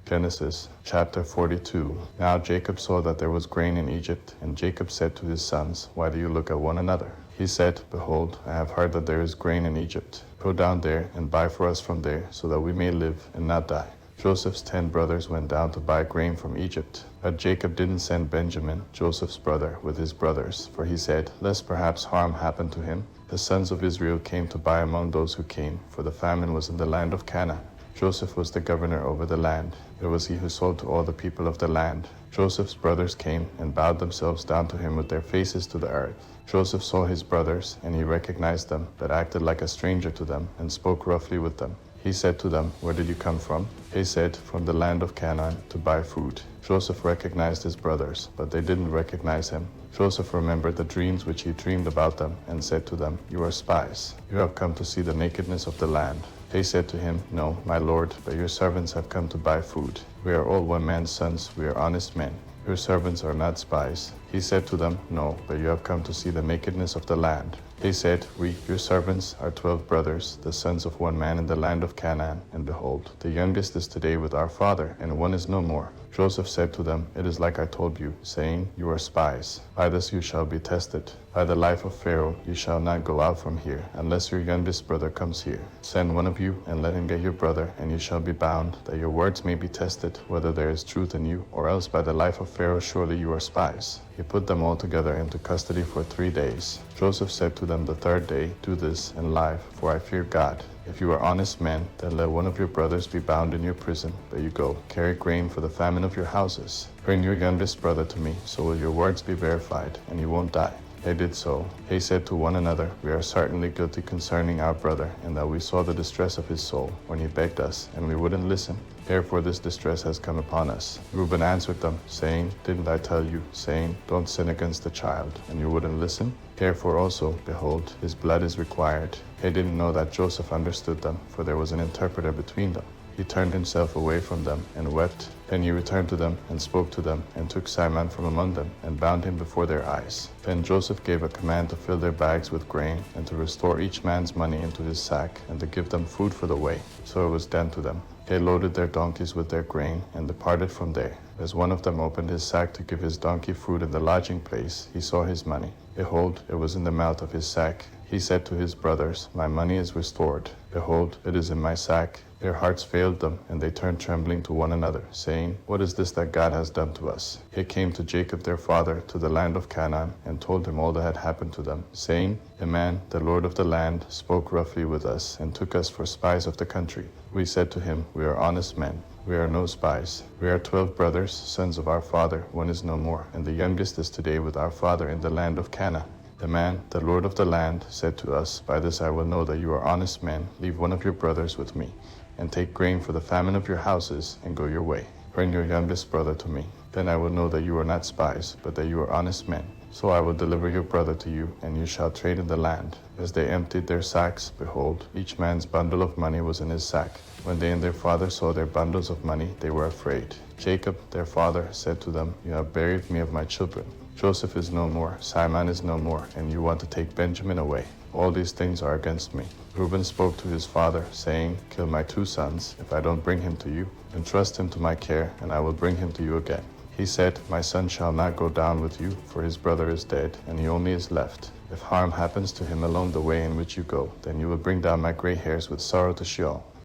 Genesis chapter 42. Now Jacob saw that there was grain in Egypt, and Jacob said to his sons, Why do you look at one another? He said, Behold, I have heard that there is grain in Egypt. Go down there and buy for us from there, so that we may live and not die. Joseph's 10 brothers went down to buy grain from Egypt. But Jacob didn't send Benjamin, Joseph's brother, with his brothers, for he said, Lest perhaps harm happen to him. The sons of Israel came to buy among those who came, for the famine was in the land of Canaan. Joseph was the governor over the land. It was he who sold to all the people of the land. Joseph's brothers came and bowed themselves down to him with their faces to the earth. Joseph saw his brothers, and he recognized them, but acted like a stranger to them, and spoke roughly with them. He said to them, Where did you come from? They said, From the land of Canaan, to buy food. Joseph recognized his brothers, but they didn't recognize him. Joseph remembered the dreams which he dreamed about them, and said to them, You are spies. You have come to see the nakedness of the land. They said to him, No, my lord, but your servants have come to buy food. We are all one man's sons, we are honest men. Your servants are not spies. He said to them, No, but you have come to see the nakedness of the land. They said, We, your servants, are 12 brothers, the sons of one man in the land of Canaan. And behold, the youngest is today with our father, and one is no more. Joseph said to them, It is like I told you, saying, You are spies. By this you shall be tested. By the life of Pharaoh you shall not go out from here, unless your youngest brother comes here. Send one of you, and let him get your brother, and you shall be bound, that your words may be tested, whether there is truth in you, or else by the life of Pharaoh surely you are spies. He put them all together into custody for 3 days. Joseph said to them the third day, Do this and live, for I fear God. If you are honest men, then let one of your brothers be bound in your prison, but you go, carry grain for the famine of your houses. Bring your youngest brother to me, so will your words be verified, and you won't die. They did so. They said to one another, We are certainly guilty concerning our brother, and that we saw the distress of his soul when he begged us, and we wouldn't listen. Therefore this distress has come upon us. Reuben answered them, saying, Didn't I tell you, saying, Don't sin against the child, and you wouldn't listen? Therefore also, behold, his blood is required. They didn't know that Joseph understood them, for there was an interpreter between them. He turned himself away from them and wept. Then he returned to them and spoke to them, and took Simon from among them, and bound him before their eyes. Then Joseph gave a command to fill their bags with grain, and to restore each man's money into his sack, and to give them food for the way. So it was done to them. They loaded their donkeys with their grain, and departed from there. As one of them opened his sack to give his donkey food in the lodging place, he saw his money. Behold, it was in the mouth of his sack. He said to his brothers, My money is restored. Behold, it is in my sack. Their hearts failed them, and they turned trembling to one another, saying, What is this that God has done to us? They came to Jacob their father, to the land of Canaan, and told him all that had happened to them, saying, A man, the lord of the land, spoke roughly with us, and took us for spies of the country. We said to him, We are honest men. We are no spies. We are 12 brothers, sons of our father. One is no more, and the youngest is today with our father in the land of Canaan. The man, the lord of the land, said to us, By this I will know that you are honest men. Leave one of your brothers with me, and take grain for the famine of your houses, and go your way. Bring your youngest brother to me. Then I will know that you are not spies, but that you are honest men. So I will deliver your brother to you, and you shall trade in the land. As they emptied their sacks, behold, each man's bundle of money was in his sack. When they and their father saw their bundles of money, they were afraid. Jacob, their father, said to them, You have buried me of my children. Joseph is no more, Simon is no more, and you want to take Benjamin away. All these things are against me. Reuben spoke to his father, saying, Kill my 2 sons, if I don't bring him to you. Entrust him to my care, and I will bring him to you again. He said, My son shall not go down with you, for his brother is dead, and he only is left. If harm happens to him along the way in which you go, then you will bring down my gray hairs with sorrow to Sheol.